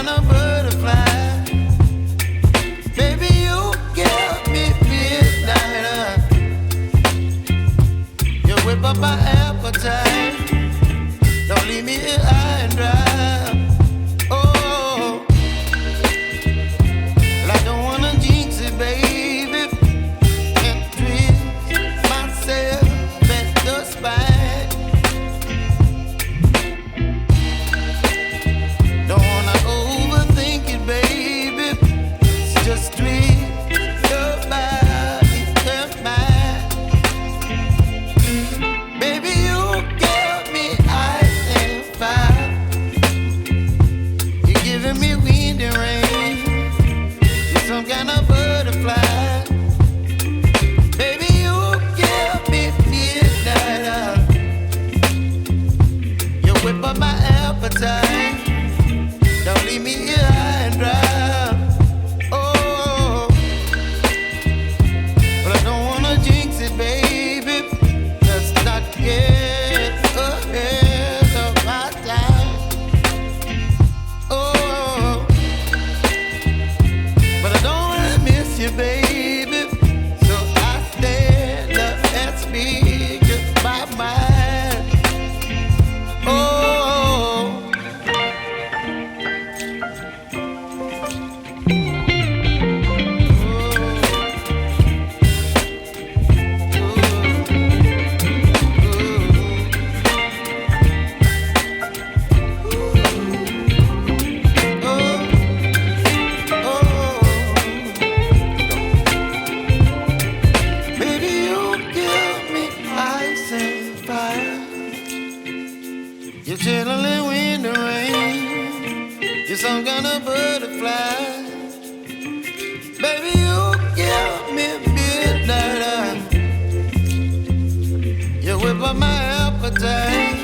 kind of butterfly. Baby, you give me midnight. You whip up my appetite. Don't leave me here high and dry. Oh, well, I don't wanna jinx it, baby. Can't twist myself at the spine. Don't wanna overthink it, baby. It's just twist your body and mine. Baby, you give me ice and fire. You're giving me wind and rain. You're some kind of butterfly. Baby, you give me midnight. You whip up my appetite. Don't leave me here high and dry. Oh, but I don't wanna jinx it, baby. Let's not get ahead of my time. Oh, but I don't wanna miss you, baby. So I stand up and speak just my mind. Oh. Baby, you give me ice and fire. You're chilling wind and rain. You're some kind of butterfly. Baby, you give me midnight. You whip up my appetite.